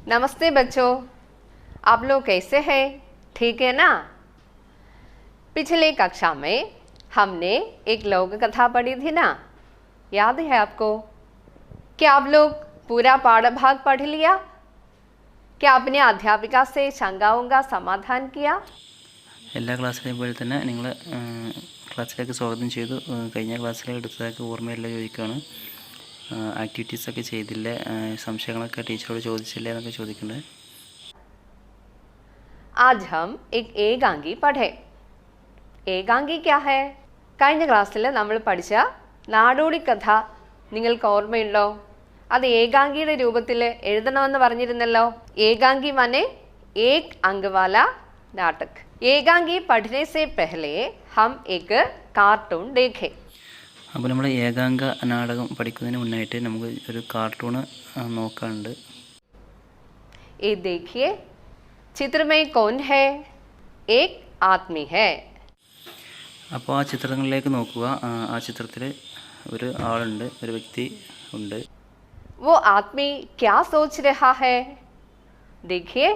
नमस्ते बच्चों, आप लोग कैसे हैं? ठीक है ना? पिछले कक्षा में हमने एक लोक कथा पढ़ी थी ना, याद है आपको? क्या आप लोग पूरा पाठ भाग पढ़ लिया? क्या आपने अध्यापिका से शंकाओं का समाधान किया? എല്ലാ ക്ലാസ്സിലെയും പോലെ തന്നെ നിങ്ങൾ ക്ലാസ്സിലേക്ക് സ്വാഗതം ചെയ്തു. കഴിഞ്ഞ ക്ലാസ്സിൽ എടുത്തതൊക്കെ ഓർമ്മയില്ല ചോദിക്കുകയാണ്. ആക്ടിവിറ്റീസൊക്കെ ചെയ്തില്ലേ, സംശയങ്ങളൊക്കെ ടീച്ചറോട് ചോദിച്ചില്ലേ എന്നൊക്കെ ചോദിക്കുന്നത്. आज हम एक ഏകാംഗി പഠേ. ഏകാംഗി क्या है? കഴിഞ്ഞ ക്ലാസ്സിൽ നമ്മൾ പഠിച്ച നാടോടി കഥ നിങ്ങൾക്ക് ഓർമ്മയുണ്ടോ? അത് ഏകാംഗിയുടെ രൂപത്തിൽ എഴുതണമെന്ന് പറഞ്ഞിരുന്നല്ലോ. ഏകാംഗി माने एक अंग वाला नाटक. ഏകാംഗി പഠने से पहले हम एक कार्टून देखे. അപ്പോൾ നമ്മൾ ഏകാംഗ നാടകം പഠിക്കുന്നതിന് മുന്നായിട്ട് നമുക്ക് ഒരു കാർട്ടൂൺ നോക്കാനുണ്ട്. ये देखिए, चित्र में कौन है? एक आदमी है. അപ്പോൾ ആ ചിത്രങ്ങളിലേക്ക് നോക്കുക. ആ ചിത്രത്തിൽ ഒരു ആളുണ്ട്, ഒരു വ്യക്തി ഉണ്ട്. वो आदमी क्या सोच रहा है? देखिए,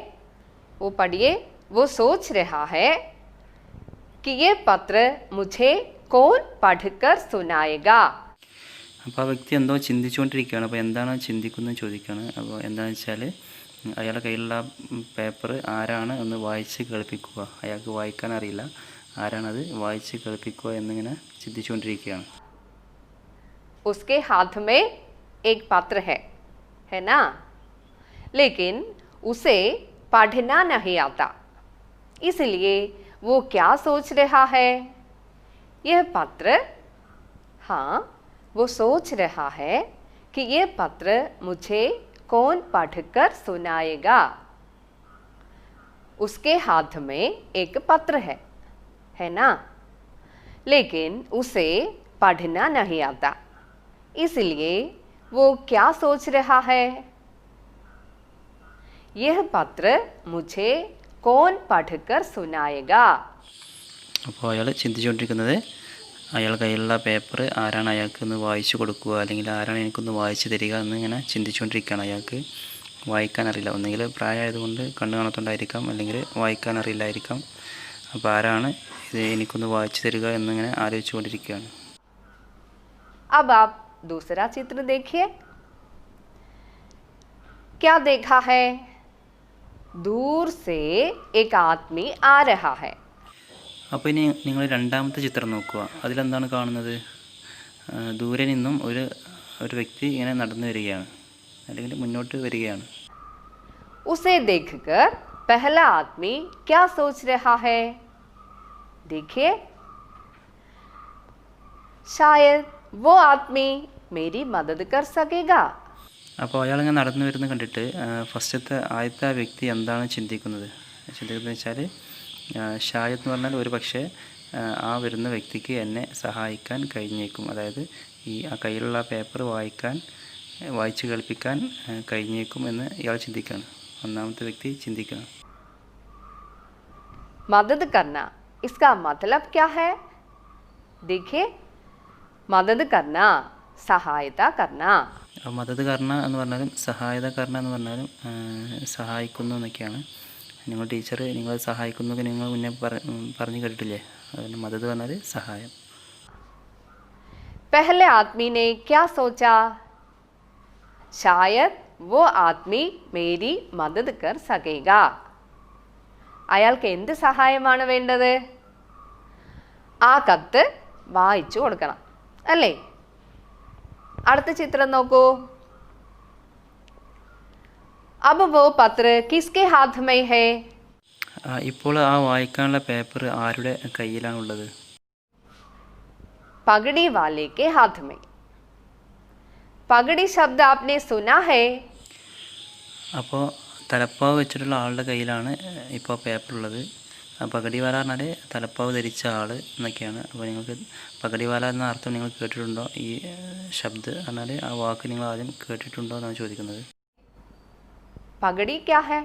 वो पढ़िए. वो सोच रहा है कि ये पत्र मुझे कौन पढ़कर सुनाएगा. അപ്പോൾ ആ വ്യക്തി എന്തോ ചിന്തിച്ചുകൊണ്ടിരിക്കുകയാണ്. അപ്പോൾ എന്താണ് ചിന്തിക്കുന്നത് ചോദിക്കുകയാണ്. അപ്പോൾ എന്താണെന്ന് വെച്ചാൽ അയാളുടെ കയ്യിലുള്ള പേപ്പർ ആരാണ് ഒന്ന് വായിച്ച് കേൾപ്പിക്കുക. അയാൾക്ക് വായിക്കാൻ അറിയില്ല, ആരാണത് വായിച്ച് കേൾപ്പിക്കുക എന്നിങ്ങനെ ചിന്തിച്ചുകൊണ്ടിരിക്കുകയാണ്. उसके हाथ में एक पत्र है ना? लेकिन उसे पढ़ना नहीं आता. इसलिए वो क्या सोच रहा है? यह पत्र, हाँ, वो सोच रहा है कि यह पत्र मुझे कौन पढ़कर सुनाएगा. उसके हाथ में एक पत्र है ना? लेकिन उसे पढ़ना नहीं आता. इसलिए वो क्या सोच रहा है? यह पत्र मुझे कौन पढ़कर सुनाएगा. അപ്പോൾ അയാൾ ചിന്തിച്ചുകൊണ്ടിരിക്കുന്നത് അയാളുടെ കയ്യിലുള്ള പേപ്പർ ആരാണ് അയാൾക്കൊന്ന് വായിച്ചു കൊടുക്കുക, അല്ലെങ്കിൽ ആരാണ് എനിക്കൊന്ന് വായിച്ചു തരിക എന്നിങ്ങനെ ചിന്തിച്ചുകൊണ്ടിരിക്കുകയാണ്. അയാൾക്ക് വായിക്കാൻ അറിയില്ല. ഒന്നുകിൽ പ്രായമായതുകൊണ്ട് കണ്ണു കാണാത്തോണ്ടായിരിക്കാം, അല്ലെങ്കിൽ വായിക്കാൻ അറിയില്ലായിരിക്കാം. അപ്പോൾ ആരാണ് ഇത് എനിക്കൊന്ന് വായിച്ചു തരിക എന്നിങ്ങനെ ആലോചിച്ചുകൊണ്ടിരിക്കുകയാണ്. अब आप दूसरा चित्र देखिए. क्या देखा है? दूर से एक आदमी आ रहा है. അപ്പോൾ ഇനി നിങ്ങൾ രണ്ടാമത്തെ ചിത്രം നോക്കുക. അതിലെന്താണ് കാണുന്നത്? ദൂരെ നിന്നും ഒരു വ്യക്തി ഇങ്ങനെ നടന്നു വരികയാണ്, അല്ലെങ്കിൽ മുന്നോട്ട് വരികയാണ്. उसे देखकर पहला आदमी क्या सोच रहा है? देखिए, शायद वो आदमी मेरी मदद कर सकेगा. അപ്പോൾ അയാളിങ്ങനെ നടന്നു വരുന്നത് കണ്ടിട്ട് ആദ്യത്തെ ആ വ്യക്തി എന്താണ് ചിന്തിക്കുന്നത് വെച്ചാൽ, ഷായത്ത് എന്ന് പറഞ്ഞാൽ ഒരു പക്ഷേ ആ വരുന്ന വ്യക്തിക്ക് എന്നെ സഹായിക്കാൻ കഴിഞ്ഞേക്കും. അതായത് ആ കയ്യിലുള്ള പേപ്പർ വായിച്ച് കേൾപ്പിക്കാൻ കഴിഞ്ഞേക്കും എന്ന് ഇയാൾ ചിന്തിക്കുകയാണ്. ഒന്നാമത്തെ വ്യക്തി ചിന്തിക്കുകയാണ്. मदद करना, इसका मतलब क्या है? देखिए, मदद करना, सहायता करना. മദത് കർണ എന്ന് പറഞ്ഞാലും സഹായത കർണ എന്ന് പറഞ്ഞാലും സഹായിക്കുന്നു എന്നൊക്കെയാണ്. നിങ്ങൾ ടീച്ചർ നിങ്ങളെ സഹായിക്കുന്നൊക്കെ നിങ്ങൾ മുന്നേ പറഞ്ഞു കേട്ടിട്ടില്ലേ? അതുകൊണ്ട് മദത് പറഞ്ഞാൽ സഹായം. पहले आदमी ने क्या सोचा? शायद वो आदमी मेरी मदद कर सकेगा. അയാൾക്ക് എന്ത് സഹായമാണ് വേണ്ടത്? ആ കത്ത് വായിച്ചു കൊടുക്കണം, അല്ലേ? അടുത്ത ചിത്രം നോക്കൂ. अब वो पत्र किसके हाथ में है? ഇപ്പോൾ ആ വായിക്കാനുള്ള പേപ്പർ ആരുടെ കയ്യിലാണുള്ളത്? पगड़ी वाले के हाथ में. पगड़ी शब्द आपने सुना है? അപ്പോൾ തലപ്പാവ് വെച്ചിട്ടുള്ള ആളുടെ കയ്യിലാണ് ഇപ്പോൾ പേപ്പറുള്ളത്. പകടിവാല പറഞ്ഞാൽ തലപ്പാവ് ധരിച്ച ആൾ എന്നൊക്കെയാണ്. അപ്പോൾ നിങ്ങൾക്ക് പകടിവാല എന്ന അർത്ഥം നിങ്ങൾ കേട്ടിട്ടുണ്ടോ? ഈ ശബ്ദം പറഞ്ഞാൽ ആ വാക്ക് നിങ്ങൾ ആദ്യം കേട്ടിട്ടുണ്ടോ എന്നാണ് ചോദിക്കുന്നത്. पगड़ी क्या है?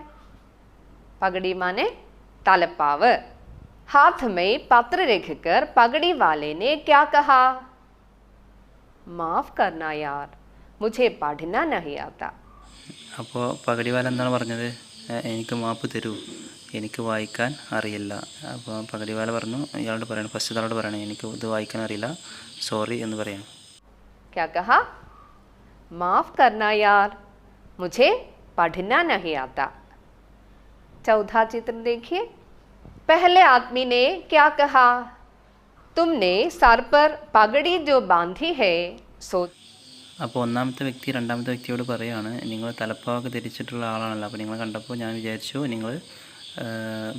पगड़ी माने तलपाव. हाथ में पत्र रखकर पगड़ी वाले ने क्या कहा? माफ करना यार, मुझे पढ़ना नहीं आता. അപ്പോൾ പകടിവാല എന്താണ് പറഞ്ഞത്? എനിക്ക് മാപ്പ് തരൂ, എനിക്ക് വായിക്കാൻ അറിയില്ല. അപ്പോൾ പകടിവാല പറഞ്ഞു, ഇയാളോട് പറയണം, ഫസ്റ്റ് ആളോട് പറയണം, എനിക്ക് ഇത് വായിക്കാൻ അറിയില്ല, സോറി എന്ന് പറയണം. क्या कहा? माफ करना यार, मुझे पढ़ना नहीं आता. चौथा चित्र देखिए. पहले आदमी ने क्या कहा? तुमने सर पर पगड़ी जो बांधी है सो. അപ്പോൾ ഒന്നാമത്തെ വ്യക്തി രണ്ടാമത്തെ വ്യക്തിയോട് പറയുകയാണ്, നിങ്ങൾ തലപ്പാവൊക്കെ ധരിച്ചിട്ടുള്ള ആളാണല്ലോ, അപ്പോൾ നിങ്ങൾ കണ്ടപ്പോൾ ഞാൻ വിചാരിച്ചു നിങ്ങൾ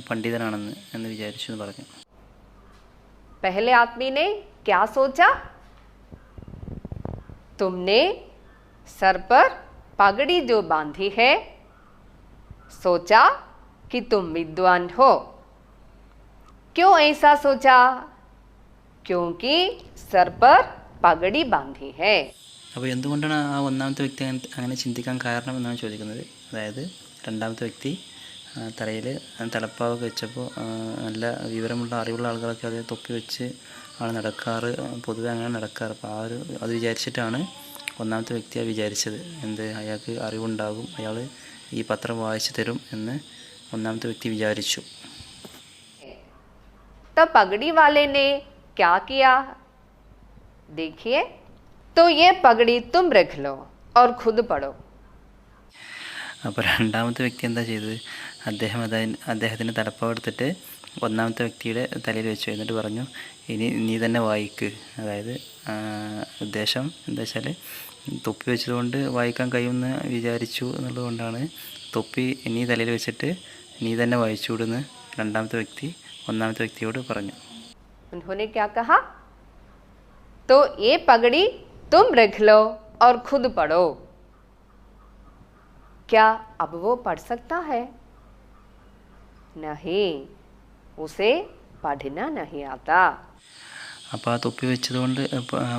പണ്ഡിതനാണെന്ന് വിചാരിച്ചു എന്ന് പറഞ്ഞു. पहले आदमी ने क्या सोचा? तुमने सर पर पगड़ी जो बांधी है सोचा कि तुम विद्वान हो. क्यों ऐसा सोचा? क्योंकि सर पर पगड़ी बांधी है. അപ്പോൾ എന്തുകൊണ്ടാണ് ആ ഒന്നാമത്തെ വ്യക്തി അങ്ങനെ ചിന്തിക്കാൻ കാരണം എന്നാണ് ചോദിക്കുന്നത്. അതായത് രണ്ടാമത്തെ വ്യക്തി തലയിൽ തലപ്പാവൊക്കെ വെച്ചപ്പോൾ നല്ല വിവരമുള്ള അറിവുള്ള ആളുകളൊക്കെ അത് തൊപ്പി വെച്ച് ആണ് നടക്കാറ്, പൊതുവെ അങ്ങനെ നടക്കാറ്. അപ്പോൾ അത് വിചാരിച്ചിട്ടാണ് ഒന്നാമത്തെ വ്യക്തി വിചാരിച്ചത്, അയാൾക്ക് അറിവുണ്ടാകും, അയാൾ ഈ പത്രം വായിച്ചു തരും എന്ന് ഒന്നാമത്തെ വ്യക്തി വിചാരിച്ചു. तब पगड़ी वाले ने क्या किया? देखिए, तो ये पगड़ी तुम रख लो और खुद पढ़ो. അപ്പോൾ രണ്ടാമത്തെ വ്യക്തി എന്താ ചെയ്തത്? അദ്ദേഹത്തിൻ്റെ തലപ്പാവ് എടുത്തിട്ട് ഒന്നാമത്തെ വ്യക്തിയുടെ തലയിൽ വെച്ചു. എന്നിട്ട് പറഞ്ഞു, ഇനി നീ തന്നെ വായിക്ക്. അതായത് ഉദ്ദേശം എന്താ വെച്ചാൽ തൊപ്പി വെച്ചതുകൊണ്ട് വായിക്കാൻ കഴിയുമെന്ന് വിചാരിച്ചു എന്നുള്ളതുകൊണ്ടാണ് തൊപ്പി നീ തലയിൽ വെച്ചിട്ട് നീ തന്നെ വായിച്ചുവിടുന്ന് രണ്ടാമത്തെ വ്യക്തി ഒന്നാമത്തെ വ്യക്തിയോട് പറഞ്ഞു. उन्होंने क्या कहा? तो ये पगड़ी तुम रख लो और खुद पढ़ो. क्या अब वो पढ़ सकता है? नहीं, उसे पढ़ना नहीं आता. അപ്പോൾ ആ തൊപ്പി വെച്ചതുകൊണ്ട്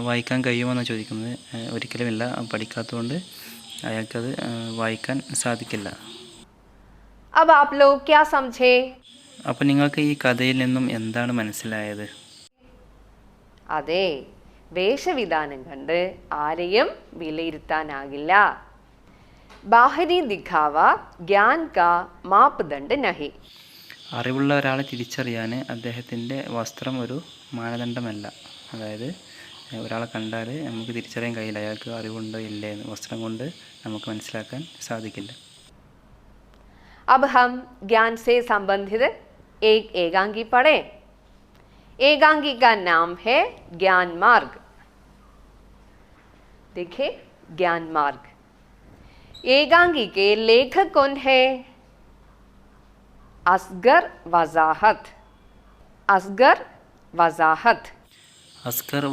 വായിക്കാൻ കഴിയുമെന്നാണ് ചോദിക്കുന്നത്. ഒരിക്കലുമില്ല, പഠിക്കാത്തതുകൊണ്ട് അയാൾക്കത് വായിക്കാൻ സാധിക്കില്ല. अब आप लोग क्या समझे? അപ്പോൾ നിങ്ങൾക്ക് ഈ കഥയിൽ നിന്നും എന്താണ് മനസ്സിലായത്? അതെ, വേഷവിധാനം കണ്ട് ആരെയും വിലയിരുത്താനാകില്ല. ബാഹരി ദിഖാവ ജ്ഞാൻ കാ മാപ്ദണ്ഡ് നഹി. അറിവുള്ള ഒരാളെ തിരിച്ചറിയാൻ അദ്ദേഹത്തിൻ്റെ വസ്ത്രം ഒരു മാനദണ്ഡമല്ല. അതായത് ഒരാളെ കണ്ടാൽ നമുക്ക് തിരിച്ചറിയാൻ കഴിയില്ല അയാൾക്ക് അറിവുണ്ടോ ഇല്ലേ എന്ന്. വസ്ത്രം കൊണ്ട് നമുക്ക് മനസ്സിലാക്കാൻ സാധിക്കില്ല. अब हम ज्ञान से संबंधित एक एकांगी पढ़ें. एकांगी का नाम है ज्ञान मार्ग. देखिए, ज्ञान मार्ग. एकांगी के लेखक कौन है? असगर वजाहत. असगर वजाहत. അസ്കർ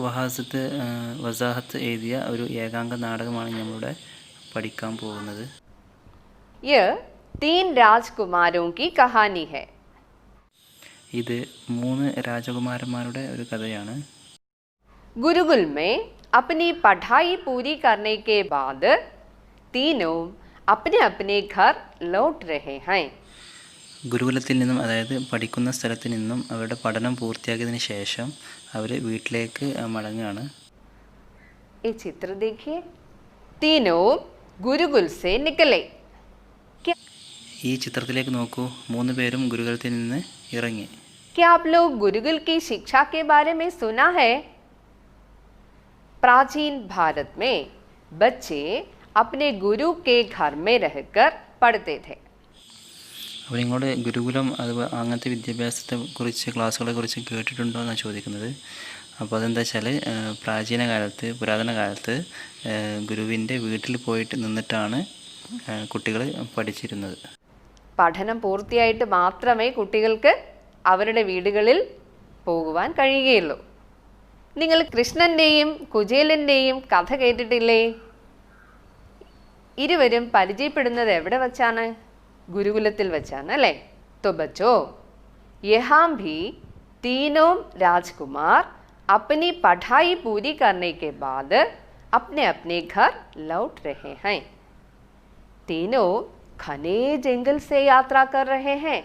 വസാഹത്ത് എഴുതിയ ഒരു ഏകാംഗ നാടകമാണ് നമ്മളിവിടെ പഠിക്കാൻ പോകുന്നത്. यह 3 राजकुमारों की कहानी है. ഇത് 3 രാജകുമാരന്മാരുടെ ഒരു കഥയാണ്. गुरुकुल में अपनी पढ़ाई पूरी करने के बाद तीनों अपने अपने घर लौट रहे हैं. ഗുരുകുലത്തിൽ നിന്നും, അതായത് പഠിക്കുന്ന സ്ഥലത്ത് നിന്നും അവരുടെ പഠനം പൂർത്തിയാക്കിയതിന് ശേഷം അവർ വീട്ടിലേക്ക് മടങ്ങുകയാണ്. ये चित्र देखिए. तीनों गुरुकुल से निकले. ഈ ചിത്രത്തിലേക്ക് നോക്കൂ, 3 പേരും ഗുരുകുലത്തിൽ നിന്ന് ഇറങ്ങി. क्या आप लोग गुरुकुल की शिक्षा के बारे में सुना है? प्राचीन भारत में बच्चे अपने गुरु के घर में रहकर पढ़ते थे. അപ്പോൾ നിങ്ങളുടെ ഗുരുകുലം അങ്ങനത്തെ വിദ്യാഭ്യാസത്തെക്കുറിച്ച് ക്ലാസ്സുകളെക്കുറിച്ച് കേട്ടിട്ടുണ്ടോ എന്നാണ് ചോദിക്കുന്നത്. അപ്പോൾ അതെന്താ വെച്ചാൽ പുരാതന കാലത്ത് ഗുരുവിൻ്റെ വീട്ടിൽ പോയിട്ട് നിന്നിട്ടാണ് കുട്ടികൾ പഠിച്ചിരുന്നത്. പഠനം പൂർത്തിയായിട്ട് മാത്രമേ കുട്ടികൾക്ക് അവരുടെ വീടുകളിൽ പോകുവാൻ കഴിയുകയുള്ളൂ. നിങ്ങൾ കൃഷ്ണൻ്റെയും കുചേലൻ്റെയും കഥ കേട്ടിട്ടില്ലേ? ഇരുവരും പരിചയപ്പെടുന്നത് എവിടെ വച്ചാണ്? ഗുരുകുലത്തിൽ വച്ചാണ് അല്ലേ? तो बच्चों, यहाँ भी तीनों राजकुमार अपनी पढ़ाई पूरी करने के बाद अपने अपने घर लौट रहे हैं. तीनों घने जंगल से यात्रा कर रहे हैं.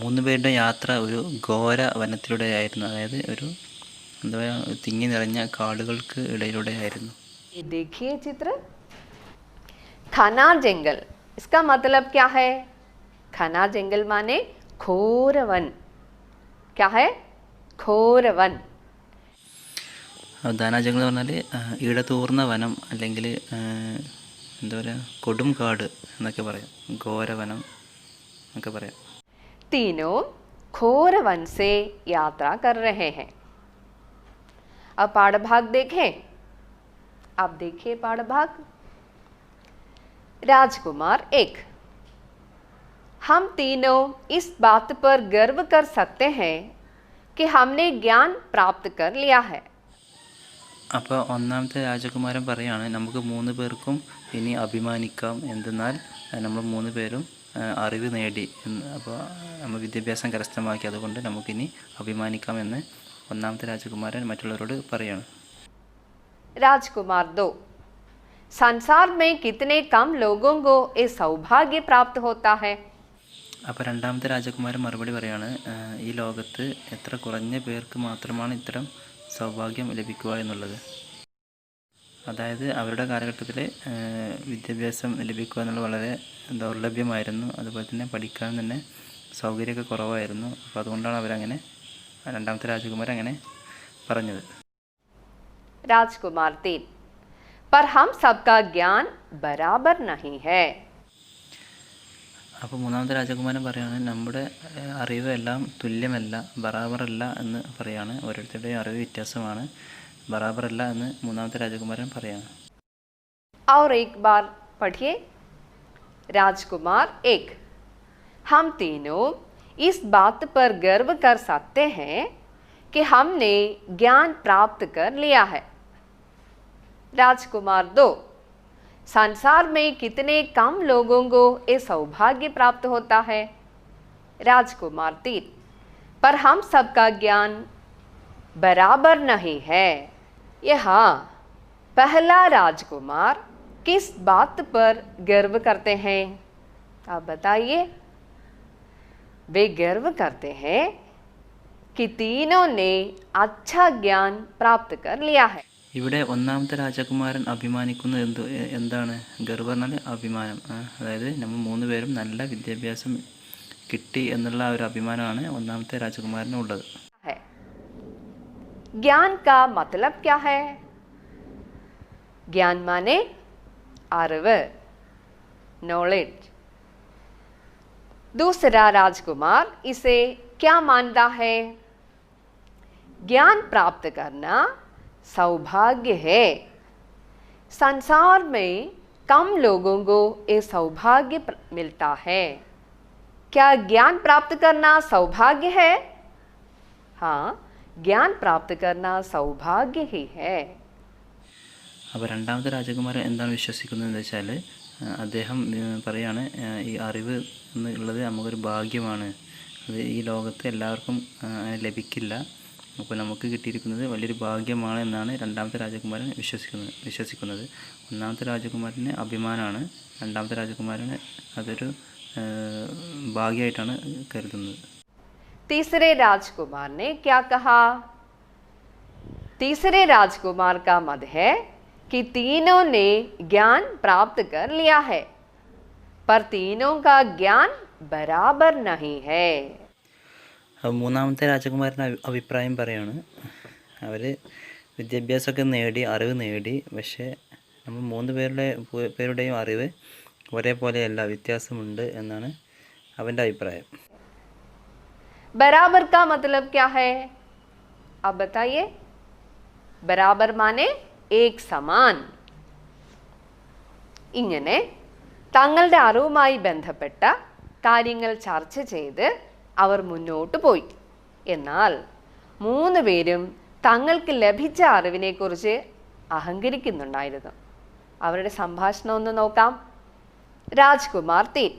3 പേരുടെ യാത്ര ഒരു ഘോര വനത്തിലൂടെയായിരുന്നു. അതായത് ഒരു എന്താ പറയുക, തിങ്ങി നിറഞ്ഞ കാടുകൾക്ക് ഇടയിലൂടെയായിരുന്നു. ये देखिए चित्र. घना जंगल, इसका मतलब क्या है? घना जंगल माने घोर वन। क्या है? घोर वन। ധാനാജംഗൽ എന്ന് പറഞ്ഞാൽ ഇടതൂർന്ന വനം അല്ലെങ്കിൽ എന്താ പറയുക കൊടും കാട് എന്നൊക്കെ പറയാം, ഘോരവനം എന്നൊക്കെ പറയാം. तीनों घोर वन से यात्रा कर रहे हैं. अब पाठभाग देखें. आप देखिए पाठभाग. राजकुमार 1. हम तीनों इस बात पर गर्व कर सकते हैं कि हमने ज्ञान प्राप्त कर लिया है. അപ്പോൾ ഒന്നാമത്തെ രാജകുമാരൻ പറയാണ്, നമുക്ക് 3 പേർക്കും ഇനി അഭിമാനിക്കാം. എന്തെന്നാൽ നമ്മൾ 3 പേരും അറിവ് നേടി. അപ്പോൾ നമ്മൾ വിദ്യാഭ്യാസം കരസ്ഥമാക്കി, അതുകൊണ്ട് നമുക്കിനി അഭിമാനിക്കാമെന്ന് ഒന്നാമത്തെ രാജകുമാരൻ മറ്റുള്ളവരോട് പറയാണ്. राजकुमार 2. संसार में कितने कम लोगों को ये सौभाग्य प्राप्त होता है. അപ്പോൾ രണ്ടാമത്തെ രാജകുമാരൻ മറുപടി പറയാണ്, ഈ ലോകത്ത് എത്ര കുറഞ്ഞ പേർക്ക് മാത്രമാണ് ഇത്തരം സൗഭാഗ്യം ലഭിക്കുക എന്നുള്ളത്. അതായത് അവരുടെ കാലഘട്ടത്തിൽ വിദ്യാഭ്യാസം ലഭിക്കുക എന്നുള്ളത് വളരെ ദൗർലഭ്യമായിരുന്നു. അതുപോലെ തന്നെ പഠിക്കാൻ തന്നെ സൗകര്യമൊക്കെ കുറവായിരുന്നു. അപ്പോൾ അതുകൊണ്ടാണ് അവരങ്ങനെ, രണ്ടാമത്തെ രാജകുമാരൻ അങ്ങനെ പറഞ്ഞത്. राजकुमार 3. पर हम सबका ज्ञान बराबर नहीं है. അപ്പോൾ മൂന്നാമത്തെ രാജകുമാരൻ പറയാണ്, നമ്മുടെ അറിവ് എല്ലാം തുല്യമല്ല, ബറാബറല്ല എന്ന് പറയാണ്. ഓരോരുത്തരുടെയും അറിവ് വ്യത്യാസമാണ്, ബറാബറല്ല എന്ന് മൂന്നാമത്തെ രാജകുമാരൻ പറയാണ്. और एक बार पढ़िए. राजकुमार 1. हम तीनों इस बात पर गर्व कर सकते हैं कि हमने ज्ञान प्राप्त कर लिया है. राजकुमार 2. संसार में कितने कम लोगों को ये सौभाग्य प्राप्त होता है. राजकुमार 3. पर हम सबका ज्ञान बराबर नहीं है. यहाँ पहला राजकुमार किस बात पर गर्व करते हैं? आप बताइए. वे गर्व करते हैं कि तीनों ने अच्छा ज्ञान प्राप्त कर लिया है. ഇവിടെ ഒന്നാമത്തെ രാജകുമാരൻ അഭിമാനിക്കുന്നത് എന്താണ്? ഗർവ് പറഞ്ഞാൽ അഭിമാനം. അതായത് നമ്മൾ 3 പേരും നല്ല വിദ്യാഭ്യാസം കിട്ടി എന്നുള്ള ഒരു അഭിമാനമാണ് ഒന്നാമത്തെ രാജകുമാരനുള്ളത്. ज्ञान का मतलब क्या है? ज्ञान माने അറിവ്, नॉलेज. दूसरा राजकुमार इसे क्या मानता है? ज्ञान प्राप्त करना सौभाग्य है. संसार में कम लोगों को ये सौभाग्य मिलता है. क्या ज्ञान प्राप्त करना सौभाग्य है? हाँ, ज्ञान प्राप्त करना सौभाग्य ही है. അപ്പോൾ രണ്ടാമത്തെ രാജകുമാരൻ എന്താണ് വിശ്വസിക്കുന്നതെന്ന് വെച്ചാൽ, അദ്ദേഹം പറയാണ്, ഈ അറിവ് എന്നുള്ളത് നമുക്കൊരു ഭാഗ്യമാണ്. അത് ഈ ലോകത്ത് എല്ലാവർക്കും ലഭിക്കില്ല. അപ്പോൾ നമുക്ക് കിട്ടിയിരിക്കുന്നത് വലിയൊരു ഭാഗ്യമാണ് എന്നാണ് രണ്ടാമത്തെ രാജകുമാരൻ വിശ്വസിക്കുന്നത്. ഒന്നാമത്തെ രാജകുമാരന് അഭിമാനമാണ്, രണ്ടാമത്തെ രാജകുമാരന് അതൊരു ഭാഗ്യമായിട്ടാണ് കരുതുന്നത്. तीसरे राजकुमार ने क्या कहा? तीसरे राजकुमार का मत है कि तीनों ने ज्ञान प्राप्त कर लिया है, पर तीनों का ज्ञान बराबर नहीं है. മൂന്നാമത്തെ രാജകുമാരൻ്റെ അഭിപ്രായം പറയാണ്, അവർ വിദ്യാഭ്യാസമൊക്കെ നേടി, അറിവ് നേടി, പക്ഷേ നമ്മൾ 3 പേരുടെയും അറിവ് ഒരേപോലെയല്ല, വ്യത്യാസമുണ്ട് എന്നാണ് അവൻ്റെ അഭിപ്രായം. बराबर का मतलब क्या है? आप बताइए. बराबर माने एक समान. ഇങ്ങനെ തങ്ങളുടെ അറിവുമായി ബന്ധപ്പെട്ട കാര്യങ്ങൾ ചർച്ച ചെയ്ത് അവർ മുന്നോട്ട് പോയി. എന്നാൽ 3 പേരും തങ്ങൾക്ക് ലഭിച്ച അറിവിനെക്കുറിച്ച് അഹങ്കരിക്കുന്നുണ്ടായിരുന്നു. അവരുടെ സംഭാഷണം ഒന്ന് നോക്കാം. രാജ്കുമാർ 3.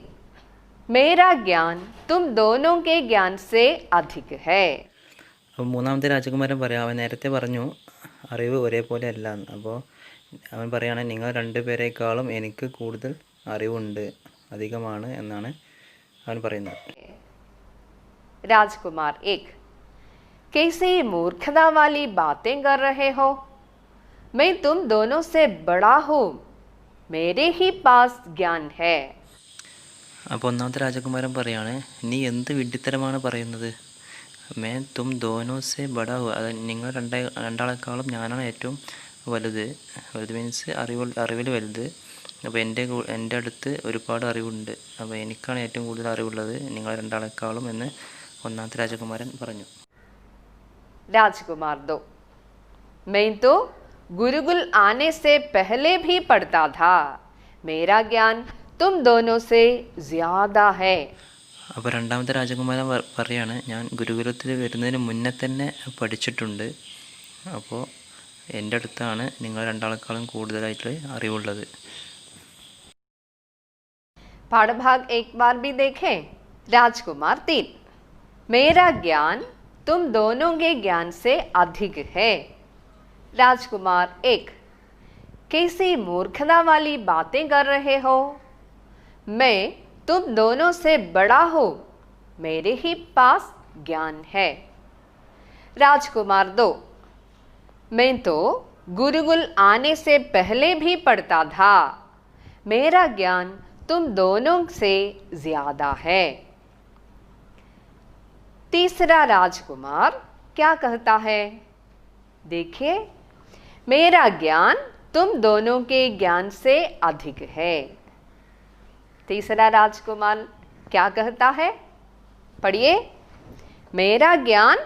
मेरा ज्ञान तुम दोनों के ज्ञान से अधिक है. അപ്പോൾ മൂന്നാമത്തെ രാജകുമാരൻ പറയാം, അവൻ നേരത്തെ പറഞ്ഞു അറിവ് ഒരേപോലെ അല്ല. അപ്പോൾ അവൻ പറയാണ്, നിങ്ങൾ 2 പേരെക്കാളും എനിക്ക് കൂടുതൽ അറിവുണ്ട്, അധികമാണ് എന്നാണ് അവൻ പറയുന്നത്. राजकुमार 1. कैसी मूर्खता वाली बातें कर रहे हो? मैं तुम दोनों से बड़ा हूँ. मेरे ही पास ज्ञान है। അപ്പോൾ ഒന്നാമത്തെ രാജകുമാരൻ പറയാണ്, നീ എന്ത് വിഡ്ഢിത്തരമാണ് പറയുന്നത്? മേൻ തും ദോനോ സെ ബഡാ ഹുവ, അത് നിങ്ങൾ രണ്ടാളെക്കാളും ഞാനാണ് ഏറ്റവും വലുത്. വലുത് മീൻസ് അറിവിൽ വലുത്. അപ്പോൾ എൻ്റെ അടുത്ത് ഒരുപാട് അറിവുണ്ട്. അപ്പോൾ എനിക്കാണ് ഏറ്റവും കൂടുതൽ അറിവുള്ളത് നിങ്ങൾ രണ്ടാളെക്കാളും എന്ന് ഒന്നാമത്തെ രാജകുമാരൻ പറഞ്ഞു. राजकुमार 2, मैं तो गुरुकुल आने से पहले भी पढ़ता था, मेरा ज्ञान तुम दोनों से ज्यादा है. അപ്പോൾ രണ്ടാമത്തെ രാജകുമാരൻ പറയാണ്, ഞാൻ ഗുരുകുലത്തിൽ വരുന്നതിന് മുന്നേ തന്നെ പഠിച്ചിട്ടുണ്ട്. അപ്പോൾ എൻ്റെ അടുത്താണ് നിങ്ങൾ രണ്ടാളെക്കാളും കൂടുതലായിട്ട് അറിവുള്ളത്. पाठभाग एक बार भी देखें. राजकुमार 3, मेरा ज्ञान तुम दोनों के ज्ञान से अधिक है. राजकुमार 1, कैसी मूर्खता वाली बातें कर रहे हो? मैं तुम दोनों से बड़ा हूँ, मेरे ही पास ज्ञान है. राजकुमार 2, मैं तो गुरुकुल आने से पहले भी पढ़ता था, मेरा ज्ञान तुम दोनों से ज्यादा है. तीसरा राजकुमार क्या कहता है? देखिए, मेरा ज्ञान तुम दोनों के ज्ञान से अधिक है. तीसरा राजकुमार क्या कहता है? पढ़िए. मेरा ज्ञान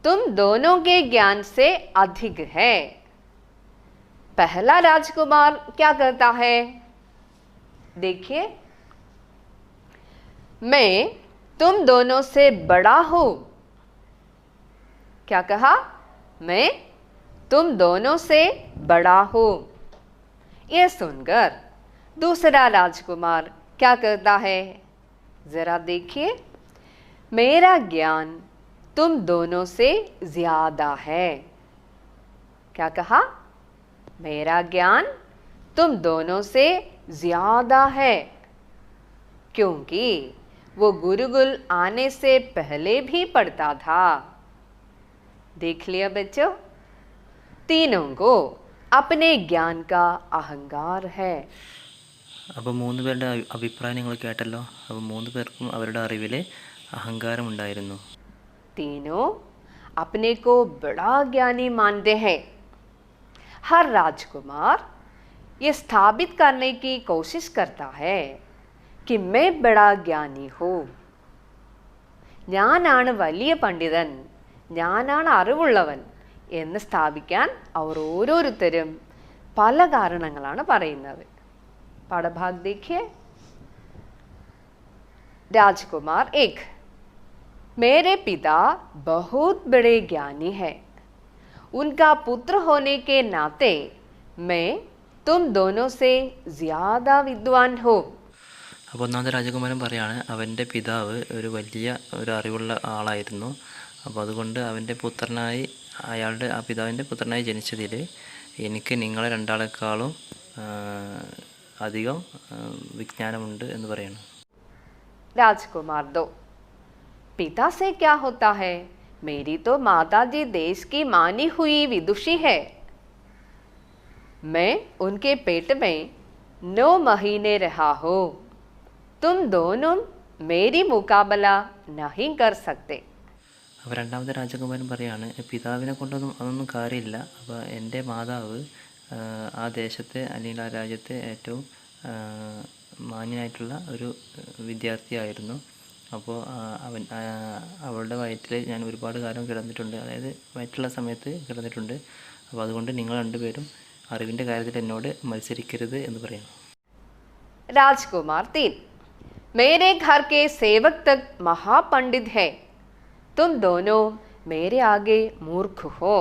तुम दोनों के ज्ञान से अधिक है. पहला राजकुमार क्या कहता है? देखिए, मैं तुम दोनों से बड़ा हूं. क्या कहा? मैं तुम दोनों से बड़ा हूं. यह सुनकर दूसरा राजकुमार क्या कहता है? जरा देखिए, मेरा ज्ञान तुम दोनों से ज्यादा है. क्या कहा? मेरा ज्ञान तुम दोनों से ज्यादा है, क्योंकि वो गुरुकुल आने से पहले भी पढ़ता था. देख लिया बच्चों, तीनों को अपने ज्ञान का अहंकार है. അപ്പോൾ 3 പേരുടെ അഭിപ്രായം നിങ്ങൾ കേട്ടല്ലോ. അപ്പോൾ 3 പേർക്കും അവരുടെ അറിവിൽ അഹങ്കാരമുണ്ടായിരുന്നു. तीनों अपने को बड़ा ज्ञानी मानते हैं. हर राजकुमार ये स्थापित करने की कोशिश करता है कि मैं बड़ा ज्ञानी हूँ. ഞാനാണ് വലിയ പണ്ഡിതൻ, ഞാനാണ് അറിവുള്ളവൻ എന്ന് സ്ഥാപിക്കാൻ അവർ ഓരോരുത്തരും പല കാരണങ്ങളാണ് പറയുന്നത്. പാഠഭാഗ് देखिए. राजकुमार 1, मेरे पिता बहुत बड़े ज्ञानी हैं, उनका पुत्र होने के नाते मैं तुम दोनों से ज्यादा विद्वान हूँ. അപ്പോൾ ഒന്നാമത്തെ രാജകുമാരൻ പറയാണ്, അവൻ്റെ പിതാവ് ഒരു വലിയ അറിവുള്ള ആളായിരുന്നു. അപ്പോൾ അതുകൊണ്ട് അവൻ്റെ പുത്രനായി, ആ പിതാവിൻ്റെ പുത്രനായി ജനിച്ചതിൽ എനിക്ക് നിങ്ങളെ രണ്ടാളെക്കാളും അധികം വിജ്ഞാനമുണ്ട് എന്ന് പറയുന്നു. राजकुमार 2, पिता से क्या होता है? मेरी तो माताजी देश की मानी हुई विदुषी है, मैं उनके पेट में 9 महीने रहा हूँ, तुम दोनों मेरी मुकाबला नहीं कर सकते. അപ്പോൾ രണ്ടാമത്തെ രാജകുമാരൻ പറയാണ്, പിതാവിനെ കൊണ്ടൊന്നും അതൊന്നും കാര്യമില്ല. അപ്പോൾ എൻ്റെ മാതാവ് ആ ദേശത്തെ അല്ലെങ്കിൽ ആ രാജ്യത്തെ ഏറ്റവും മാന്യനായിട്ടുള്ള ഒരു വിദ്യാർത്ഥിയായിരുന്നു. അപ്പോൾ അവളുടെ വയറ്റിൽ ഞാൻ ഒരുപാട് കാലം കിടന്നിട്ടുണ്ട്, അതായത് വയറ്റുള്ള സമയത്ത് കിടന്നിട്ടുണ്ട്. അപ്പോൾ അതുകൊണ്ട് നിങ്ങൾ രണ്ടുപേരും അറിവിൻ്റെ കാര്യത്തിൽ എന്നോട് മത്സരിക്കരുത് എന്ന് പറയുന്നു. राजकुमार 3, मेरे घर के सेवक तक महापंडित है, तुम दोनों मेरे आगे मूर्ख हो.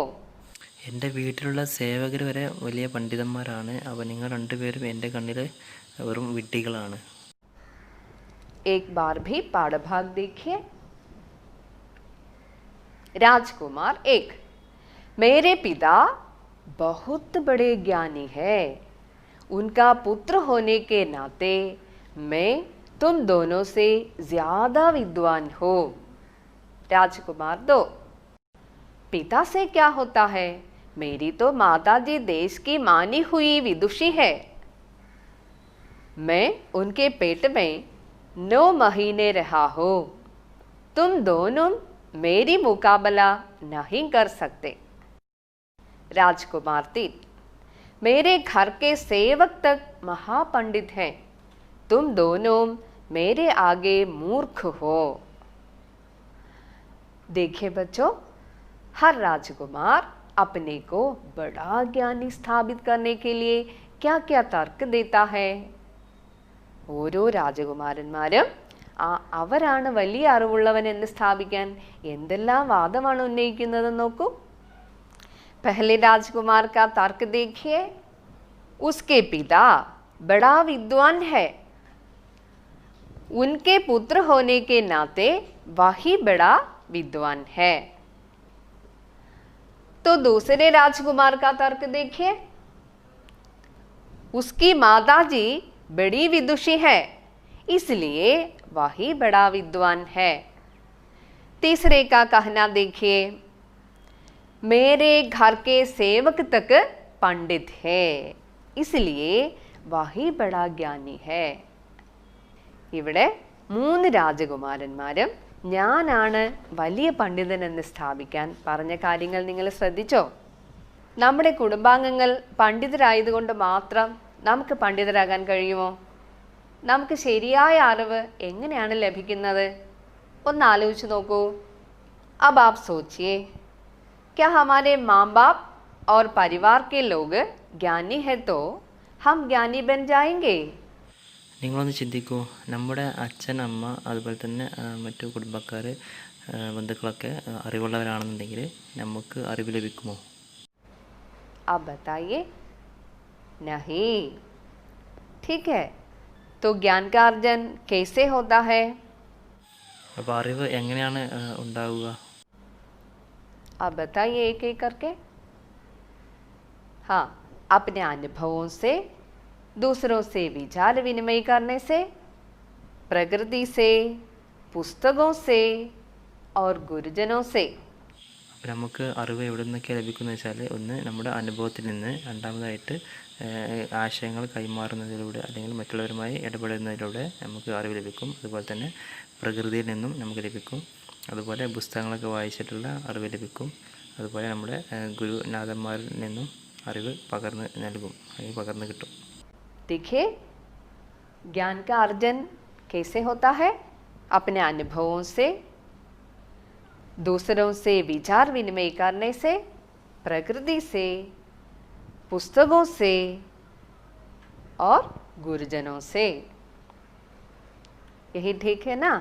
എൻ്റെ വീട്ടിലുള്ള സേവകർ വരെ വലിയ പണ്ഡിതന്മാരാണ്. അപ്പോൾ നിങ്ങൾ രണ്ടുപേരും എൻ്റെ കണ്ണിൽ വെറും വിഡ്ഢികളാണ്. एक बार भी पाठभाग देखिए. राजकुमार 1, मेरे पिता बहुत बड़े ज्ञानी है, उनका पुत्र होने के नाते मैं तुम दोनों से ज्यादा विद्वान हूँ. राजकुमार 2, पिता से क्या होता है? मेरी तो माताजी देश की मानी हुई विदुषी है, मैं उनके पेट में 9 महीने रहा हूँ। तुम दोनों मेरी मुकाबला नहीं कर सकते। राजकुमार 3, मेरे घर के सेवक तक महापंडित हैं, तुम दोनों मेरे आगे मूर्ख हो। देखिए बच्चों, हर राजकुमार अपने को बड़ा ज्ञानी स्थापित करने के लिए क्या क्या तर्क देता है. ഓരോ രാജകുമാരന്മാരും അവരാണ് വലിയ അറിവുള്ളവൻ എന്ന് സ്ഥാപിക്കാൻ എന്തെല്ലാം വാദമാണ് ഉന്നയിക്കുന്നതെന്ന് നോക്കൂ. पहले राजकुमार का तर्क देखिए. उसके पिता बड़ा विद्वान है, उनके पुत्र होने के नाते वही बड़ा विद्वान है. तो दूसरे राजकुमार का तर्क देखिए. उसकी माताजी बड़ी विदुषी है, इसलिए वही बड़ा विद्वान है. तीसरे का कहना देखिए. मेरे घर के सेवक तक पंडित है, इसलिए वही बड़ा ज्ञानी है. ഇവിടെ 3 രാജകുമാരന്മാരും ഞാനാണ് വലിയ പണ്ഡിതൻ എന്ന് സ്ഥാപിക്കാൻ പറഞ്ഞ കാര്യങ്ങൾ നിങ്ങൾ ശ്രദ്ധിച്ചോ? നമ്മുടെ കുടുംബാംഗങ്ങൾ പണ്ഡിതരായതുകൊണ്ട് മാത്രം നമുക്ക് പണ്ഡിതരാകാൻ കഴിയുമോ? നമുക്ക് ശരിയായ അറിവ് എങ്ങനെയാണ് ലഭിക്കുന്നത്? ഒന്ന് ആലോചിച്ച് നോക്കൂ. अब आप सोचिए, क्या हमारे माँ बाप और परिवार के लोग ज्ञानी है तो हम ज्ञानी बन जाएंगे? നിങ്ങളൊന്ന് ചിന്തിക്കൂ, നമ്മുടെ അച്ഛൻ അമ്മ അതുപോലെ തന്നെ മറ്റു കുടുംബക്കാർ ബന്ധുക്കളൊക്കെ അറിവുള്ളവരാണെന്നുണ്ടെങ്കിൽ നമുക്ക് അറിവ് ലഭിക്കുമോ? आप बताइए. नहीं. ठीक है, तो ज्ञान का अर्जन कैसे होता है? അപ്പോൾ അറിവ് എങ്ങനെയാണ് ഉണ്ടാവുക? आप बताइए एक एक करके. हाँ, अपने अनुभवों से, दूसरों से विचार विनिमय करने से, प्रकृति से, पुस्तकों से और गुरुजनों से. അപ്പോൾ നമുക്ക് അറിവ് എവിടെ നിന്നൊക്കെ ലഭിക്കുന്നത് വെച്ചാൽ, ഒന്ന് നമ്മുടെ അനുഭവത്തിൽ നിന്ന്, രണ്ടാമതായിട്ട് ആശയങ്ങൾ കൈമാറുന്നതിലൂടെ അല്ലെങ്കിൽ മറ്റുള്ളവരുമായി ഇടപെടുന്നതിലൂടെ നമുക്ക് അറിവ് ലഭിക്കും. അതുപോലെ തന്നെ പ്രകൃതിയിൽ നിന്നും നമുക്ക് ലഭിക്കും. അതുപോലെ പുസ്തകങ്ങളൊക്കെ വായിച്ചിട്ടുള്ള അറിവ് ലഭിക്കും. അതുപോലെ നമ്മുടെ ഗുരുനാഥന്മാരിൽ നിന്നും അറിവ് പകർന്ന് നൽകും, അല്ലെങ്കിൽ പകർന്ന് കിട്ടും. देखिए, ज्ञान का अर्जन कैसे होता है? अपने अनुभवों से, दूसरों से विचार विनिमय करने से, प्रकृति से, पुस्तकों से और गुरुजनों से. यही ठीक है ना?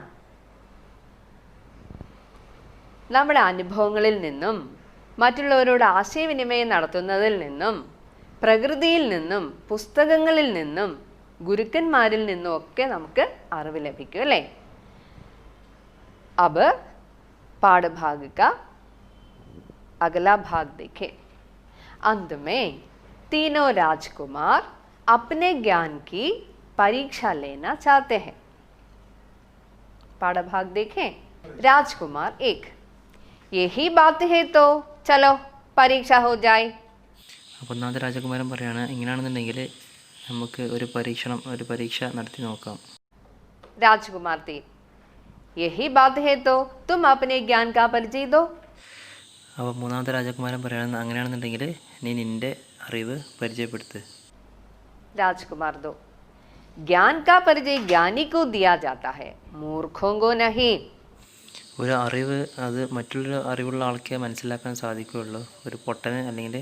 നമ്മുടെ അനുഭവങ്ങളിൽ നിന്നും, മറ്റുള്ളവരോട് ആശയവിനിമയം നടത്തുന്നതിൽ നിന്നും, പ്രകൃതിയിൽ നിന്നും, പുസ്തകങ്ങളിൽ നിന്നും, ഗുരുക്കന്മാരിൽ നിന്നും ഒക്കെ നമുക്ക് അറിവ് ലഭിക്കും അല്ലേ? अब पाठभाग का अगला भाग देखें. अंत में तीनों राजकुमार अपने ज्ञान की परीक्षा लेना चाहते हैं. पाठभाग देखें. राजकुमार 1, यही बात है तो चलो परीक्षा हो जाए. അപ്പോൾ ഒന്നാമത്തെ രാജകുമാരൻ പറയാണ്, ഇങ്ങനെയാണെന്നുണ്ടെങ്കിൽ നമുക്ക് ഒരു പരീക്ഷ നടത്തി നോക്കാം. राजकुमार 3, यही बात है तो तुम अपने ज्ञान का परिचय दो. അപ്പോൾ മൂന്നാമത്തെ രാജകുമാരൻ പറയാണ്, അങ്ങനെയാണെന്നുണ്ടെങ്കിൽ നീ നിൻ്റെ അറിവ് പരിചയപ്പെടുത്ത്. राजकुमार 2, ज्ञान का परिचय ज्ञानी को दिया जाता है, मूर्खों को नहीं. ഒരു അറിവ് അത് മറ്റുള്ള അറിവുള്ള ആൾക്കേ മനസ്സിലാക്കാൻ സാധിക്കുകയുള്ളൂ, ഒരു പൊട്ടന് അല്ലെങ്കിൽ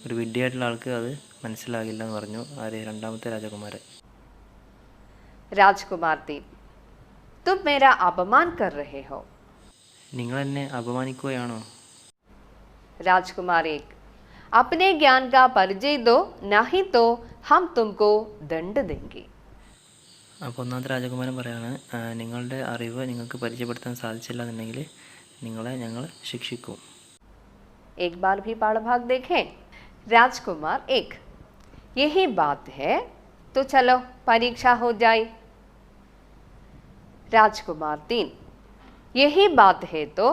ഒരു വിഡ്ഢിയായിട്ടുള്ള ആൾക്ക് അത് മനസ്സിലാകില്ല എന്ന് പറഞ്ഞു. ആര്? രണ്ടാമത്തെ രാജകുമാരൻ. राजकुमार 3, तुम मेरा अपमान कर रहे हो. നിങ്ങൾ എന്നെ അപമാനിക്കുകയാണോ? राजकुमार 1, अपने ज्ञान का परिचय दो, नहीं तो हम तुमको दंड देंगे. അപ്പോൾ ഒന്നാമത്തെ രാജകുമാരൻ പറയാണ്, നിങ്ങളുടെ അറിവ് നിങ്ങൾക്ക് പരിചയപ്പെടുത്താൻ സാധിച്ചില്ല എന്നുണ്ടെങ്കിൽ നിങ്ങളെ ഞങ്ങൾ ശിക്ഷിക്കും. एक बार भी पाठभाग देखें. राजकुमार 1, यही बात है तो चलो परीक्षा हो जाए. राजकुमार 3, यही बात है तो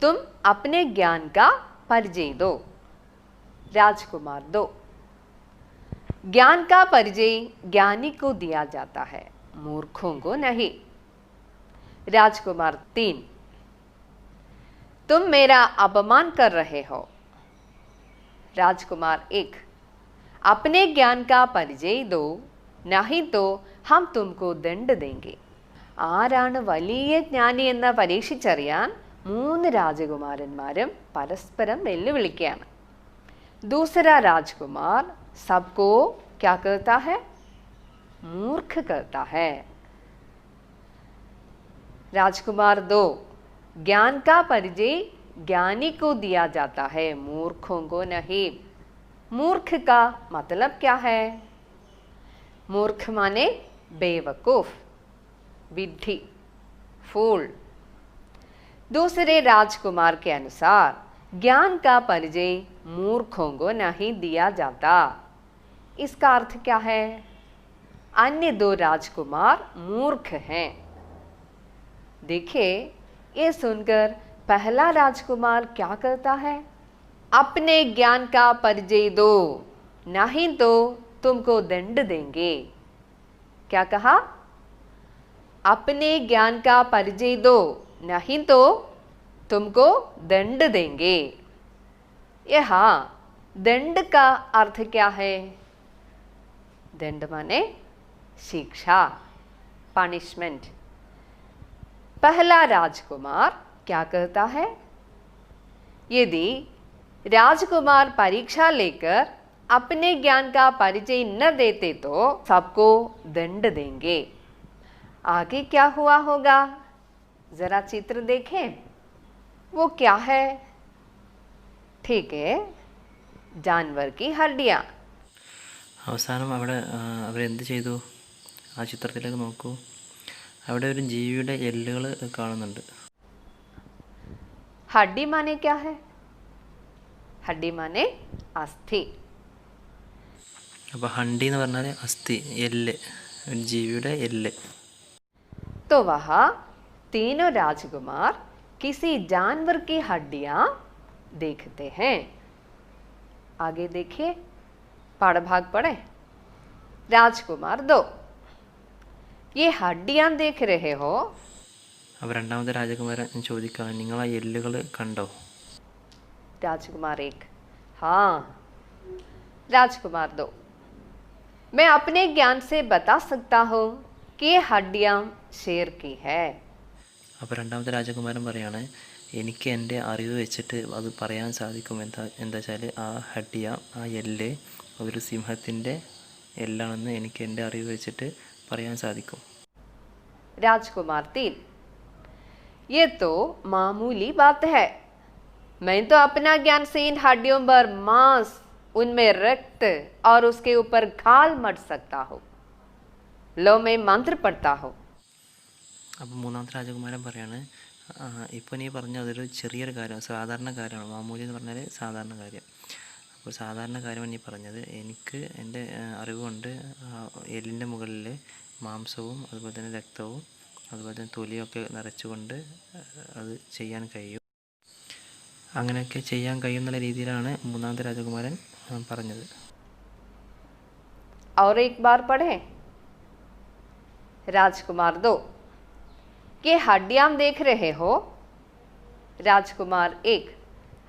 तुम अपने ज्ञान का परिचय दो. राजकुमार 2, ज्ञान का परिचय ज्ञानी को दिया जाता है, मूर्खों को नहीं। राजकुमार 3, तुम मेरा अपमान कर रहे हो। राजकुमार 1, अपने ज्ञान का परिचय दो, नहीं तो हम तुमको दंड देंगे। ആരാണ് വലിയ ജ്ഞാനി എന്ന് പരീക്ഷിച്ചറിയാൻ 3 രാജകുമാരന്മാരും പരസ്പരം വെല്ലുവിളിക്കുകയാണ്. दूसरा राजकुमार सबको क्या करता है? मूर्ख करता है। राजकुमार 2, ज्ञान का परिचय ज्ञानी को दिया जाता है, मूर्खों को नहीं। मूर्ख का मतलब क्या है? मूर्ख माने बेवकूफ, विड्ढी, फूल। दूसरे राजकुमार के अनुसार ज्ञान का परिचय मूर्खों को नहीं दिया जाता। इसका अर्थ क्या है? अन्य 2 राजकुमार मूर्ख हैं। देखिए, ये सुनकर पहला राजकुमार क्या करता है? अपने ज्ञान का परिचय दो, नहीं तो तुमको दंड देंगे। क्या कहा? अपने ज्ञान का परिचय दो, नहीं तो तुमको दंड देंगे। यहाँ दंड का अर्थ क्या है? दंड माने शिक्षा, पनिशमेंट। पहला राजकुमार क्या करता है? यदि राजकुमार परीक्षा लेकर अपने ज्ञान का परिचय न देते तो सबको दंड देंगे। आगे क्या हुआ होगा? जरा चित्र देखें, वो क्या है? ठीक है, जानवर की हड्डियाँ। അവസാനം അവിടെ അവരെന്ത് ചെയ്തു? ആ ചിത്രത്തിലേക്ക് നോക്കൂ. അവിടെ ഒരു ജീവിയുടെ എല്ലുകൾ കാണുന്നുണ്ട്. हड्डी माने क्या है? हड्डी माने अस्थि। അപ്പോൾ ഹണ്ടി എന്ന് പറഞ്ഞാൽ അസ്ഥി, എല്ല്, ഒരു ജീവിയുടെ എല്ല്. तो वहाँ तीनों राजकुमार किसी जानवर की हड्डियाँ देखते हैं। आगे देखिए, पाठभाग पढ़े। राजकुमार 2, ये हड्डियाँ देख रहे हो? അപ്പോൾ രണ്ടാമത്തെ രാജകുമാരൻ ചോദിക്കുകയാണ്, നിങ്ങൾ ആ എല്ലുകൾ കണ്ടോ? राजकुमार 1, हाँ। राजकुमार 2, मैं अपने ज्ञान से बता सकता हूँ कि ये हड्डियाँ शेर की है। അപ്പോൾ രണ്ടാമത്തെ രാജകുമാരൻ പറയാണ്, എനിക്ക് എൻ്റെ അറിവ് വെച്ചിട്ട് അത് പറയാൻ സാധിക്കും. എന്താ വെച്ചാൽ ആ ഹഡ്ഡിയ, ആ എല്ല് ഒരു സിംഹത്തിൻ്റെ എല്ലാണെന്ന് എനിക്ക് എൻ്റെ അറിവ് വെച്ചിട്ട് പറയാൻ സാധിക്കും. राजकुमार 3, ये तो मामूली बात है। मैं तो अपना ज्ञान से इन हड्डियों पर मांस, उनमें रक्त और उसके ऊपर खाल मट सकता हूँ। लो मैं मंत्र पढ़ता हूँ। അപ്പോൾ മൂന്നാമത്തെ രാജകുമാരൻ പറയാണ്, ഇപ്പോൾ നീ പറഞ്ഞ അതൊരു ചെറിയൊരു കാര്യം, സാധാരണ കാര്യമാണ്. മാമൂലി എന്ന് പറഞ്ഞാൽ സാധാരണ കാര്യം. അപ്പോൾ സാധാരണ കാര്യമാണ് നീ പറഞ്ഞത്. എനിക്ക് എൻ്റെ അറിവ് കൊണ്ട് എല്ലിൻ്റെ മുകളിൽ മാംസവും അതുപോലെ തന്നെ രക്തവും അതുപോലെ തന്നെ തൊലിയൊക്കെ നിറച്ചുകൊണ്ട് അത് ചെയ്യാൻ കഴിയും. അങ്ങനെയൊക്കെ ചെയ്യാൻ കഴിയുന്നുള്ള രീതിയിലാണ് മൂന്നാമത്തെ രാജകുമാരൻ പറഞ്ഞത്. और एक बार पढ़े। राजकुमार 2, ये हड्डियां देख रहे हो? राजकुमार 1,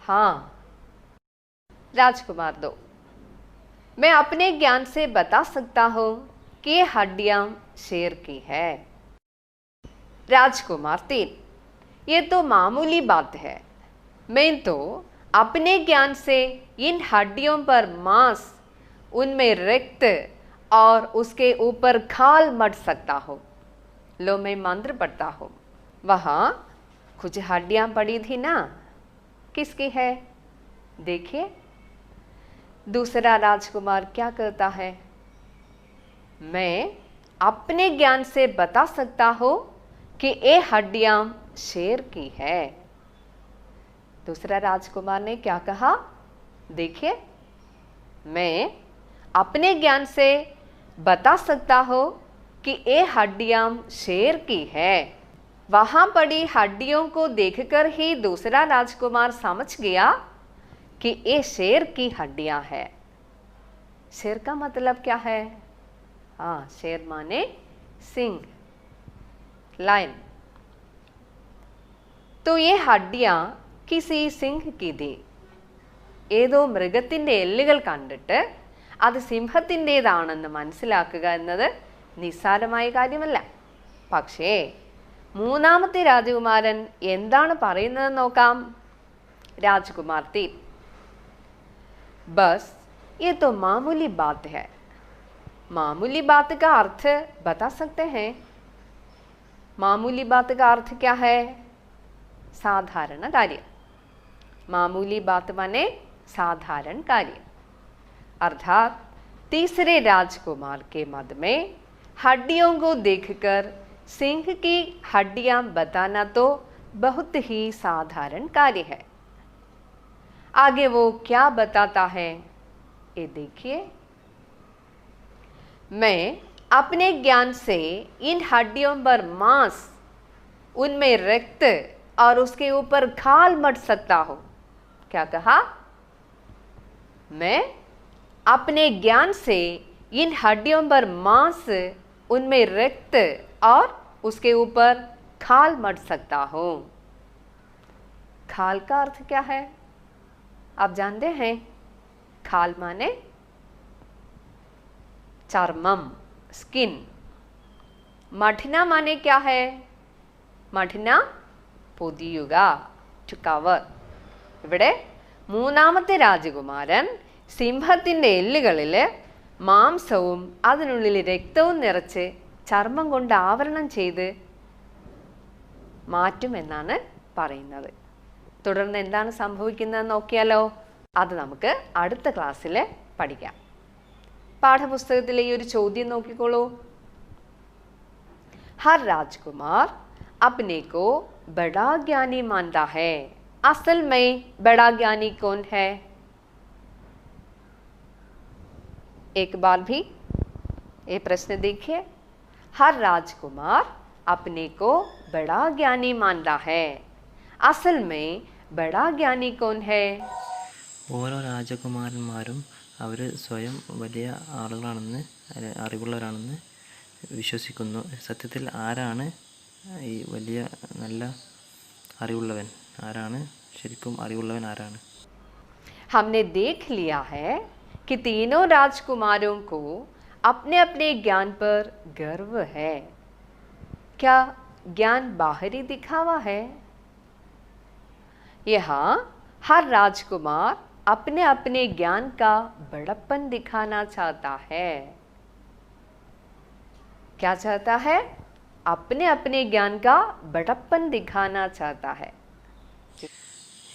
हाँ। राजकुमार 2, मैं अपने ज्ञान से बता सकता हूँ कि ये हड्डियां शेर की है। राजकुमार 3, ये तो मामूली बात है। मैं तो अपने ज्ञान से इन हड्डियों पर मांस, उनमें रक्त और उसके ऊपर खाल मट सकता हूँ। लो मैं मंत्र पढ़ता हूँ। वहाँ कुछ हड्डियाँ पड़ी थी ना, किसकी है? देखिए, दूसरा राजकुमार क्या करता है? मैं अपने ज्ञान से बता सकता हूँ कि ये हड्डियाँ शेर की है। दूसरा राजकुमार ने क्या कहा? देखिए, मैं अपने ज्ञान से बता सकता हूँ कि ये हड्डियाँ शेर की है। वहाँ पड़ी हड्डियों को देखकर ही दूसरा राजकुमार समझ गया कि ये शेर की हड्डियाँ है। शेर का मतलब क्या है? हाँ, शेर माने सिंह, लायन। तो ये ഹഡ്ഡിയാ കിസി സിംഹ് की थी. ഏതോ മൃഗത്തിൻ്റെ എല്ലുകൾ കണ്ടിട്ട് അത് സിംഹത്തിൻ്റേതാണെന്ന് മനസ്സിലാക്കുക എന്നത് നിസ്സാരമായ കാര്യമല്ല. പക്ഷേ മൂന്നാമത്തെ രാജകുമാരൻ എന്താണ് പറയുന്നതെന്ന് നോക്കാം. രാജകുമാർ 3, बस ये तो मामूली बात है. मामूली बात का अर्थ बता सकते हैं? मामूली बात का अर्थ क्या है? साधारण कार्य. मामूली बात माने साधारण कार्य. अर्थात तीसरे राजकुमार के मत में हड्डियों को देखकर सिंह की हड्डियां बताना तो बहुत ही साधारण कार्य है. आगे वो क्या बताता है ये देखिए. मैं अपने ज्ञान से इन हड्डियों पर मांस, उनमें रक्त और उसके ऊपर खाल मट सकता हूँ. क्या कहा? मैं अपने ज्ञान से इन हड्डियों पर मांस, उनमें रक्त और उसके ऊपर खाल मट सकता हूँ. खाल का अर्थ क्या है आप जानते हैं? खाल माने ചർമ്മം, സ്കിൻ. മഠിന മാനെ ക്യാ ഹെ? മഠിന പൊതിയുക, ടു കവർ. ഇവിടെ മൂന്നാമത്തെ രാജകുമാരൻ സിംഹത്തിൻ്റെ എല്ലുകളിൽ മാംസവും അതിനുള്ളിൽ രക്തവും നിറച്ച് ചർമ്മം കൊണ്ട് ആവരണം ചെയ്ത് മാറ്റുമെന്നാണ് പറയുന്നത്. തുടർന്ന് എന്താണ് സംഭവിക്കുന്നത് നോക്കിയാലോ? അത് നമുക്ക് അടുത്ത ക്ലാസ്സിൽ പഠിക്കാം. പാഠപുസ്തകത്തിലെ ഈ ഒരു ചോദ്യം നോക്കിക്കോളൂ. हर राजकुमार अपने को बड़ा ज्ञानी मानता है. असल में बड़ा ज्ञानी कौन है? एक बार भी ये प्रश्न देखिए. हर राजकुमार अपने को बड़ा ज्ञानी मानता है. असल में बड़ा ज्ञानी कौन है? ഓരോ രാജകുമാരന്മാരും അവർ സ്വയം വലിയ ആളുകളാണെന്ന്, അറിവുള്ളവരാണെന്ന് വിശ്വസിക്കുന്നു. സത്യത്തിൽ ആരാണ് ഈ വലിയ നല്ല അറിവുള്ളവൻ? ആരാണ് ശരിക്കും അറിവുള്ളവൻ? ആരാണ്? हमने देख लिया है कि तीनों राजकुमारों को अपने अपने ज्ञान पर गर्व है. क्या ज्ञान बाहरी दिखावा है? यहाँ हर राजकुमार अपने अपने ज्ञान का बड़प्पन दिखाना चाहता है. क्या चाहता है? अपने अपने ज्ञान का बड़प्पन दिखाना चाहता है.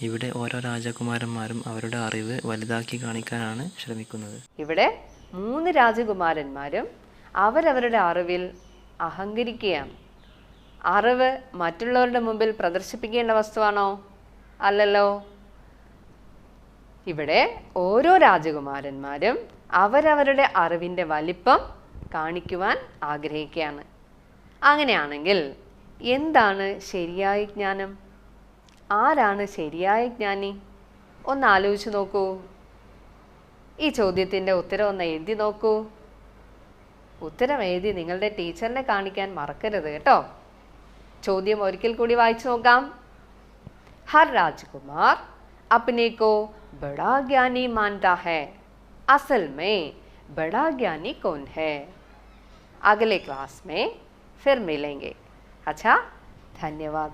ഇവിടെ ഓരോ രാജകുമാരന്മാരും അവരുടെ അറിവ് വലുതാക്കി കാണിക്കാനാണ് ശ്രമിക്കുന്നത്. ഇവിടെ 3 രാജകുമാരന്മാരും അവരവരുടെ അറിവിൽ അഹങ്കരിക്കുകയാണ്. അറിവ് മറ്റുള്ളവരുടെ മുമ്പിൽ പ്രദർശിപ്പിക്കേണ്ട വസ്തുവാണോ? അല്ലല്ലോ. ഇവിടെ ഓരോ രാജകുമാരന്മാരും അവരവരുടെ അറിവിൻ്റെ വലിപ്പം കാണിക്കുവാൻ ആഗ്രഹിക്കുകയാണ്. അങ്ങനെയാണെങ്കിൽ എന്താണ് ശരിയായ ജ്ഞാനം? ആരാണ് ശരിയായ ജ്ഞാനി? ഒന്ന് ആലോചിച്ച് നോക്കൂ. ഈ ചോദ്യത്തിൻ്റെ ഉത്തരം ഒന്ന് എഴുതി നോക്കൂ. ഉത്തരം എഴുതി നിങ്ങളുടെ ടീച്ചറിനെ കാണിക്കാൻ മറക്കരുത് കേട്ടോ. ചോദ്യം ഒരിക്കൽ കൂടി വായിച്ചു നോക്കാം. हर राजकुमार अपने को बड़ा ज्ञानी मानता है. असल में बड़ा ज्ञानी कौन है? अगले क्लास में फिर मिलेंगे. अच्छा, धन्यवाद.